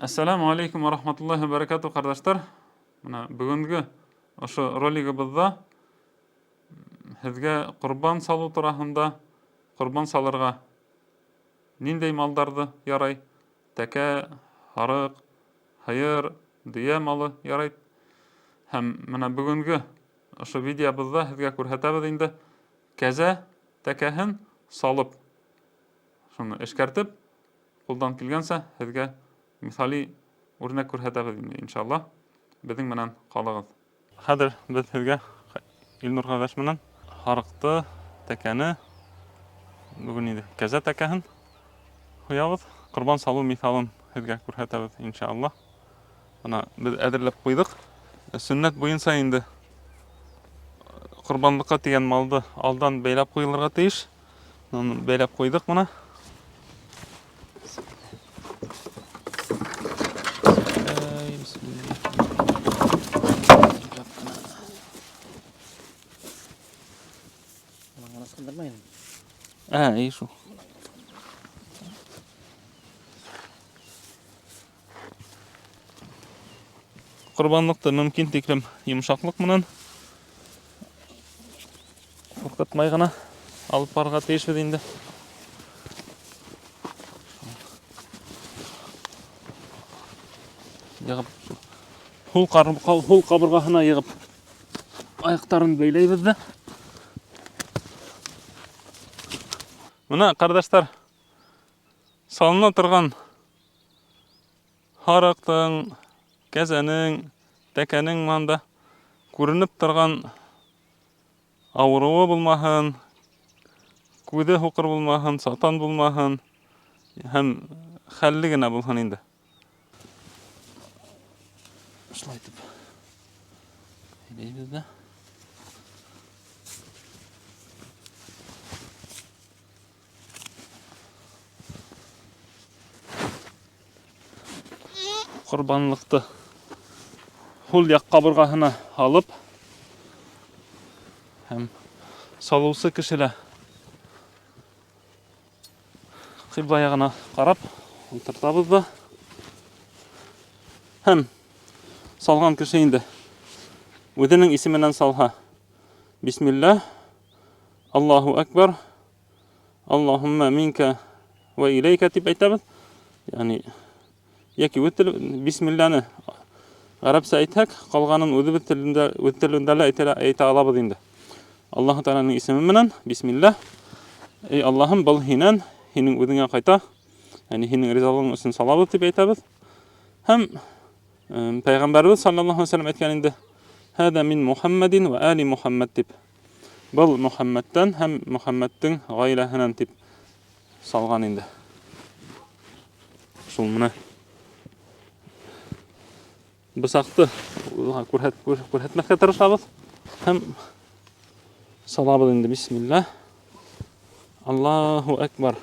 Assalamu alaikum wa rahmatullahi wa barakatuh qardaşlar. Mana bugungi o'sha roligimizda sizga qurban salu turahında qurban salarga ninday maldardı yaray? Taka, harıq, hayır, diye malı yaray. Hem mana bugungi o'sha videomizda sizga ko'rsatamiz endi kaza takahin salıp şunu eskartib qo'ldan kelgansa sizga misali o'rnak ko'rsatamiz inshaalloh. Bizning bilan qoling'iz. Hozir biz sizga Ilnur qardash bilan hariqni, takani bugun edi kaza takahin qo'yamiz. Qurbon salu misolini sizga ko'rsatamiz inshaalloh. Mana biz adirlab qo'ydik. Sunnat bo'yincha endi qurbonlikqa degan malni oldin beylab qo'yilirga tegish. Uni beylab qo'ydik mana. İyi şu. Qurbanlıqda mümkün teklim yumşaqlık bilan qo'rqitmay gana olib borga tegishdi endi. Yig'ib hul qabırg'asına yig'ib oyoqlarini beylaymiz-da. Mana qardaşlar, salına turgan hariqning, kazaning, takaning manda ko'rinib turgan avruvi bulmahın, көді huqur bulmahın, satan bulmahın, hem xalligina bulhan endi. Şulay etib eleymiz-da. Qurbanlıqni hul yaq qabırğasına alıp hem saluvsi kişiler qibla yağına qarab o'tirtabız da hem salgan kişi endi o'zining ismidan salha. Bismillah, Allahu akbar, Allahumma minka ve ileyka deb aytamiz. Yani yoki bismillahni arabcha aytsak, qolganin o'zi tilida ayta olamiz endi. Alloh taolaning ismi bilan bismillah. Ey Allohim, bu hinan hining o'zingga qayta, ya'ni hining rizoliging uchun salovat deb aytamiz. Ham payg'ambarimiz sallallohu alayhi vasallam aytgan endi, hada min Muhammadin va ali Muhammad deb. Bu Muhammaddan ham Muhammadning oilasidan deb salgan endi. Şul mana Bısaqtı ko'rsatmakka tirishamiz. Ham salabız endi bismillah. Allahu akbar.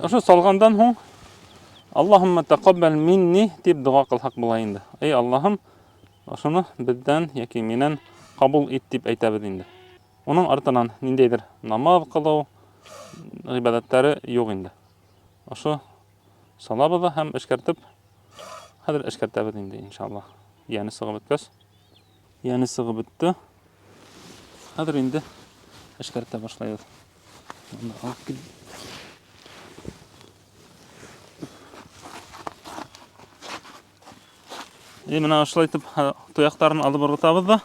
O'sha salgandan so'ng Allahumma taqabbal minni deb duo qilsak bo'lar endi. Ey Allohim, şunu bizden yoki menen qabul et deb aytamiz endi. Onun artidan nindeydir namaz qilib, ibodatlari yo'q endi. O'sha salabada ham eskartib, hozir eskartamiz endi inshaalloh. Yani sig'ib bitkas. Yani sig'ib bitdi. Hozir endi eskarta boshlaymiz. Buni olib kel. Mana şulay etib to'yaqlarni olib o'rgatamiz da.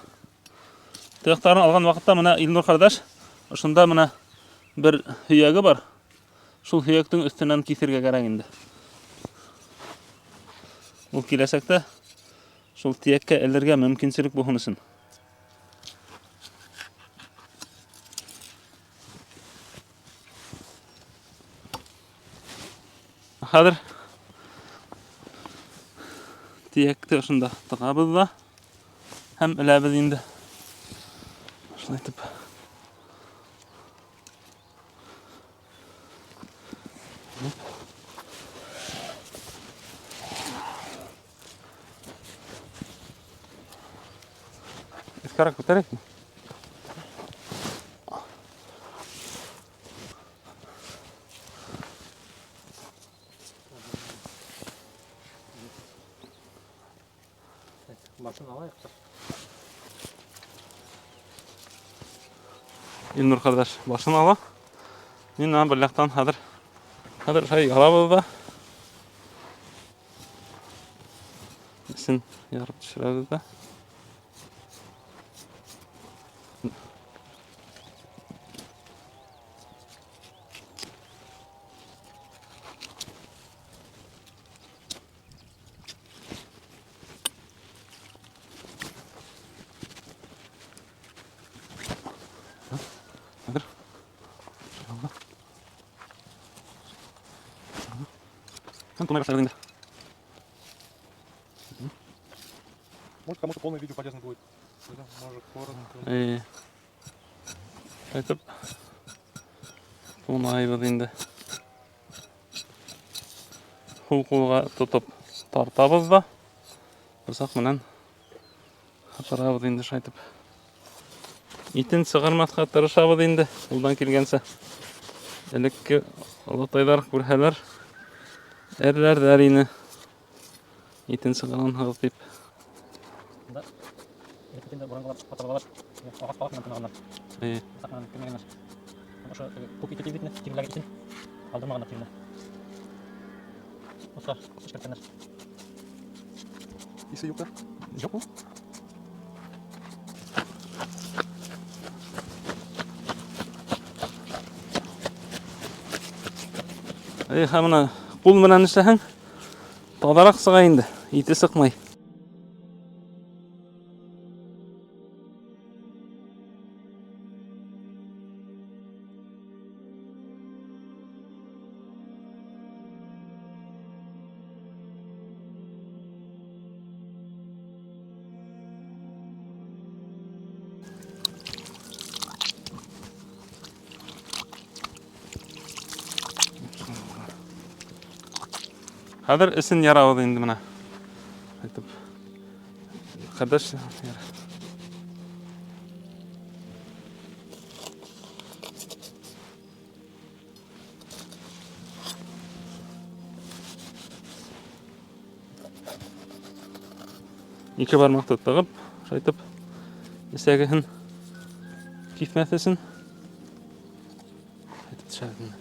To'yaqlarni olgan vaqtda mana Ilnur qardash, shunda mana bir hiyagi bor. Shul hiyagning ustidan kesirga kerak endi. Bu kelajakda shul tiyakka ellarga mumkinchilik bo'lsin. Hozir tiyakni shunda taqabız da hem ilabız endi. Şulay etib Tezkara ko'taraylikmi? Başını alayıq. Elnur kardeş başını ala. Men bir laqtan hazır şey alabız da. Sen yarıp düşürəbіз da. Hazır. Sen tunay başladın da. Может, кому-то полное видео полезно будет. Может, коротко. Айтып. Tunayбыз енді. Қол-қолға тұтып тартабыз да. Бұсақ менен қатырабыз енді шайтып. Итін сығармасқа тырышабыз енді. Ұлдан келгенсе. Элекке ұлытайлар көрхәлер. Әрләр дәріні. Итін сығаран ғыз деп. Да. Ертеңде бұрынғылар қатыралар. Ағаш балақ мен тынағандар. Сақынан кірмегенler. Ошы көк ите тегітіне, тегіләге итін алдырмағандар тегіне. Осылар ішкерткенler. Иісі жоқ та? Жоқ бұл? Мына қол менен іштәһәң, тазарақ сыға енді, ите сықмай. Hazır isin yarabız endi mana. Aytib. Qardaş, yara. İki barmak tuttuğup, aytib. Isagın kifmetesin. Aytib düşərdin.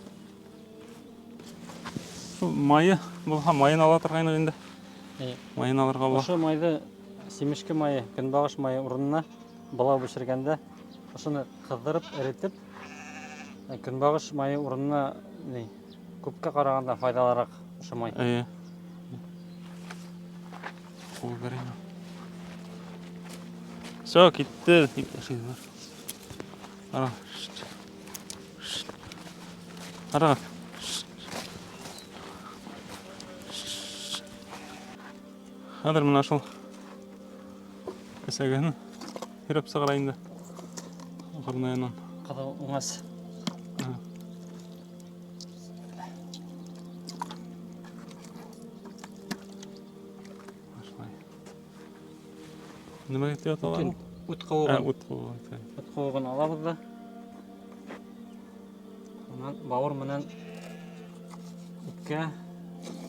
Майы, бұл майын ала тұрғайны енді. Майын алырға бұл. Ошы майды, семешкі майы, күнбағыш майы ұрынына бұлау бүшіргенде, ошыны қыздырып, әреттіп, күнбағыш майы ұрынына көпке қарағанда файдаларақ ошы май. Ол көрейін. Со, кетті. Ара. Ара. Hazır mı nasıl? Esegeni hirap sağırayında. Qırnayanan. Qadı oңас. Nima ketiyat alalım? Ут қауығын. Ут қауығын алабыз да. Онан бауыр менен үтке,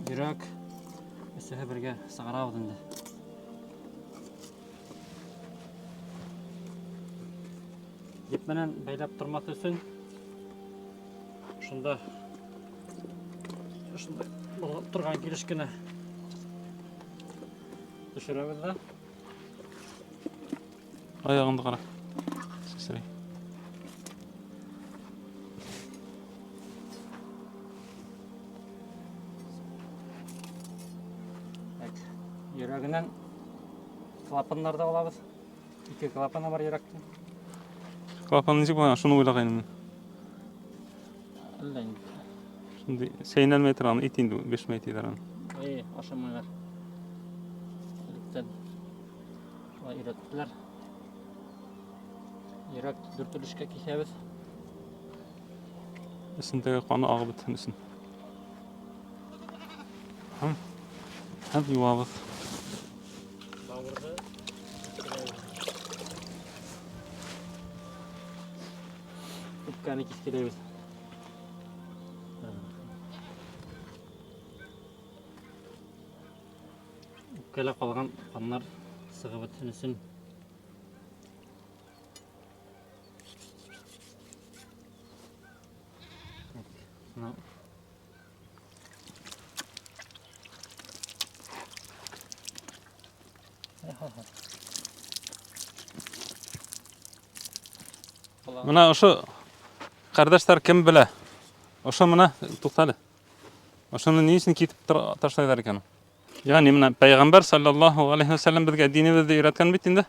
жүрек, Өсігі бірге сығарабыз енді. Епменен бәйләп тұрмас өсін. Шында тұрған келішкені düşürəбіз да. Ayağında qara. Sesirey. Yürəgindən klapanlarda olabız. 2 klapana var yürəkdə. Klapanın necə qoyan? Şunu oylaqayım mən. Əlləyin. Şimdi seynel metranı itindi 5 metreden. Aşamaylar. Lütfen. Şuna ürettiler. Yürək dürtülüşkə keçəbiz. Üstündəki qanı ağı bütünüsün. Hem yuvabız. Bağırdı. күпкәне кискеләйбез. Үпкәлә калган каннар сыгып бетмесен. Мына ошо кардаштар ким белә? Ошо мына туктале. Ошоны ни өчен китеп ташлайлар икән? Ягъни мына Пәйгамбәр саллаллаһу алейхи ва саллям безгә динебезне өйрәткән бит инде.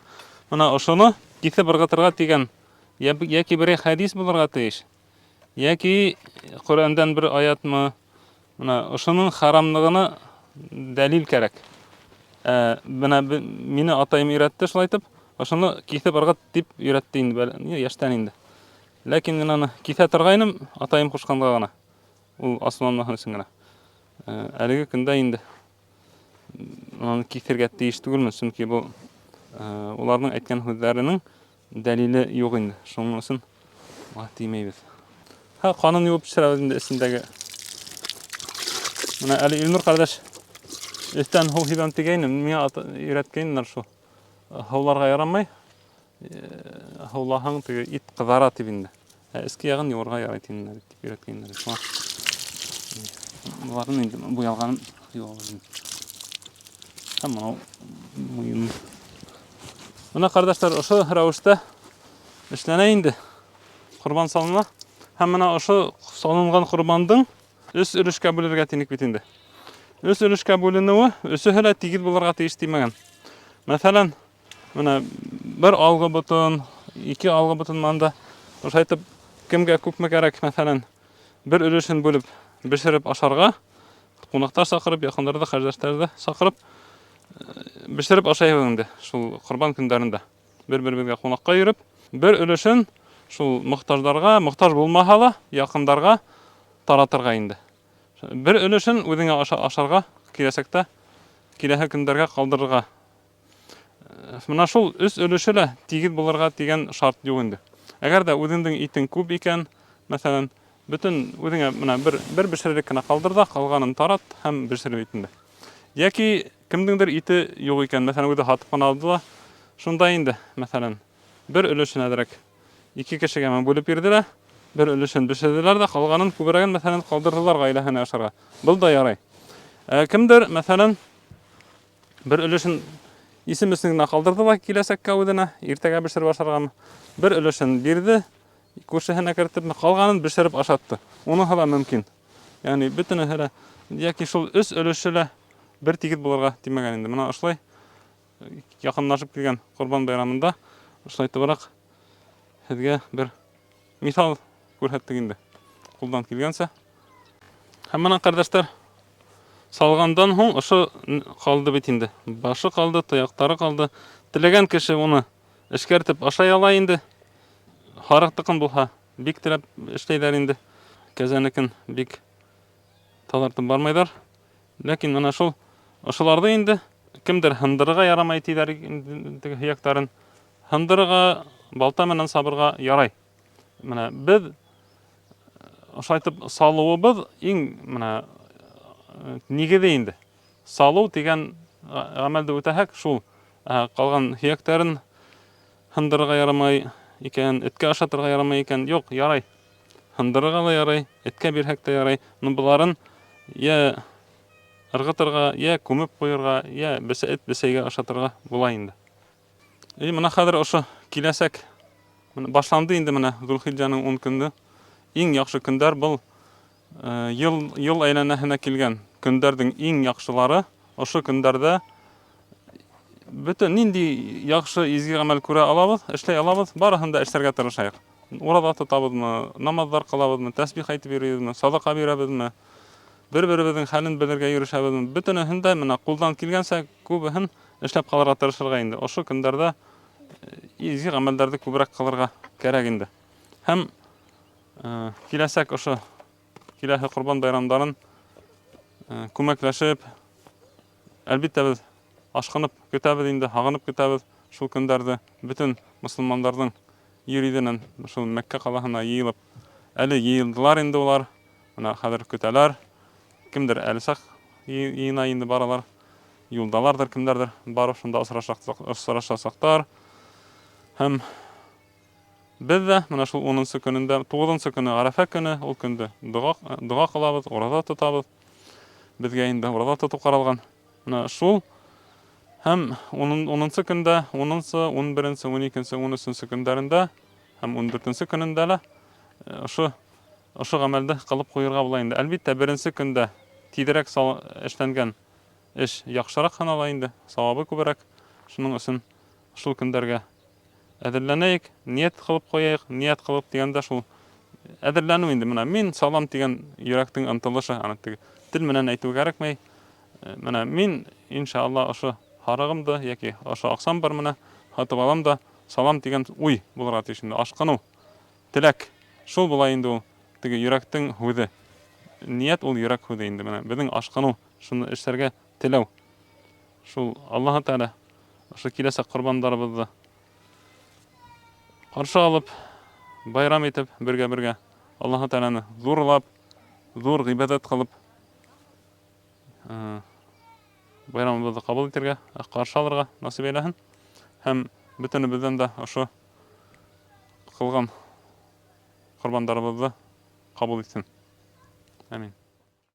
Мына ошоны китеп ыргытырга тигән яки бер хадис булырга тиеш. Яки Курандан бер аятмы? Мына ошоның харамлыгына дәлил кирәк. Мына мине атайым өйрәтте шулай итеп, ошоны китеп ыргыт дип өйрәтте инде, яшьтән инде. Ләкин мин аны китә торгайным, атайым кушканга гына. Ул асылмаһын өчен генә. Әлеге көндә инде аны китергә тиеш түгелмен, чөнки бу уларның әйткән сүзләренең дәлиле юк инде. Шуның өчен тимәйбез. Канын юып пешерәбез инде исендәге. Менә әле Илнур кардаш өстән һау һибәм тигәйнем, миңа өйрәткәннәр шу. Һауларга ярамый. Һаулаһаң теге ит кызара дип инде. Эске ягын юырга ярый тиннәр дип өйрәткәннәр. Буларны инде буялган юалган. Һәм муен. Менә кардашлар, ошо рәвештә эшләнә инде. Курбан салына. Һәм менә ошо салынган курбандың үз өлешкә бүлергә тиник бит инде. Үз өлешкә бүленүе өсөһе дә тигез булырга тиеш димәгән. Мәсәлән, менә бер алгы бутын, ике алгы бутын манда ошайтып кемгә күпме кирәк, мәсәлән, бер өлешен бүлеп, бешереп ашарга, кунактар сакырып, якыннарда, хәҗәтләрдә сакырып, бешереп ашайбыз инде шул Курбан көндәрендә. Бер-беребезгә кунакка йөреп, бер өлешен шул мохтажларга, мохтаж булмаса да, якындарга таратырга инде. Бер өлешен үзеңә ашарга, киләсәктә, киләһе көндәргә калдырырга. Менә шул үз өлеше дә тигез булырга дигән шарт юк инде. Әгәр дә үзеңнең итең күп икән, мәсәлән, бөтен үзеңә менә бер бешерерлек кенә калдыр да, калганын тарат һәм бешереп ит инде. Яки кемдеңдер ите юк икән, мәсәлән, үзе хатып кына алды да, шунда инде, мәсәлән, бер өлешен әдрәк ике кешегә бүлеп бирделәр, бер өлешен бешерделәр дә, калганын күбрәген, мәсәлән, калдырдылар гаиләһенә ашарга. Бул да ярый. Кемдер, мәсәлән, бер өлешен исемесенә калдырды да, киләсәккә үзенә, иртәгә бешереп ашаргамы, бер өлешен бирде, күршеһенә кертеп, калганын бешереп ашатты. Уныһы да мөмкин. Ягъни бөтенеһе дә яки шул үз өлеше бер тигез булырга тимәгән инде. Менә ошлай якынлашып килгән Курбан байрамында ошлай тыбрак сезгә бер мисал күрһәттек инде. Кулдан килгәнсә. Һәм менә кардашлар, салгандан һуң ошо калды бит инде. Башы калды, тояктары калды. Теләгән кеше уны эшкәртеп ашай ала инде. Характыкын булса, бик теләп эшләйләр инде. Кәзәнекен бик талартып бармайдар. Ләкин менә шул ошыларды инде кемдер хындырга ярамай тиләр инде хыяктарын. Хындырга, балта менән сабырга ярай. Менә без ошайтып салуыбыз иң менә нигезе инде. Салу дигән гамәлдә үтәһәк, шул калган хыяктарын хындырга ярамай икән, эткә ашатырга ярамай икән. Юк, ярай. Хындырга да ярай, эткә бирһәк тә ярай. Буларын я ыргытырга, я күмеп куярга, я бесәйгә ашатырга була инде. Менә хәзер ошо киләсәк башланды инде менә Зулхиҗҗаның 10 көнне. Иң яхшы көндәр бул ел әйләнәһенә килгән көндәрнең иң яхшылары. Ошо көндәрдә бөтен нинди яхшы изге гамәл күрә алабыз, эшләй алабыз, барыһын да эшләргә тырышайык. Ураза тотабызмы, намазлар кылабызмы, тәсбих әйтеп йөрибезме, садака бирәбезме, бер-беребезнең хәлен белергә йөрешәбезме, бөтенеһен дә менә кулдан килгәнсә күбеһен эшләп калырга тырышырга инде. Ошо көндәрдә изге гамәлләрне күбрәк кылырга кирәк инде. Һәм киләсәк ошо киләһе Курбан байрамдарын күмәкләшеп, әлбиттә без ашкынып көтәбез инде, һагынып көтәбез шул көндәрдә. Бөтен мөселманнарның йөриденен шул Мәккә калаһына йыелып, әле йыелдылар инде улар. Менә хәзер көтәләр. Кемдер әле сак йыена инде баралар. Юлдалардыр, кемдердер барып шунда осрашасактар. Һәм без дә менә шул 10-нчы көнендә, 9-нчы көне Арафа көне, ул көндә дуга кылабыз, ураза тотабыз. Безгә инде ураза тоту каралган. Менә шул һәм 10-нчы көндә, 10-нчы, 11-нче, 12-нче, 13-нче көндәрендә һәм 14-нче көнендә лә ошо гамәлдә кылып куярга була инде. Әлбәттә, 1-нче көндә тизрәк эшләнгән эш яхшырак санала инде, савабы күбрәк. Шуның өчен шул көндәргә әзерләнәйек, ният кылып куяйк, ният кылып дигәндә шул әзерләнү инде. Менә мин салам дигән йөрәктең ынтылышы, аны тел менән әйтү кирәкмәй. Менә мин иншалла ошо харыгымды яки ошо аксам бар менә хатып алам да салам дигән уй булырга тиеш инде. Ашкыну, теләк. Шул була инде ул теге йөрәктең хүзе. Ният ул йөрәк хүзе инде. Менә безнең ашкыну, шуны эшләргә теләү. Шул Аллаһ Тәала ошо киләсәк корбандарыбызды каршы алып, байрам итеп, бергә Аллаһ Тәаланы зурлап, зур гыйбадат кылып, байрамыбызды кабул итәргә, каршы алырга насыйп әйләһен. Һәм бөтенебездән дә ошо кылган корбандарыбызды кабул итсен. Амин.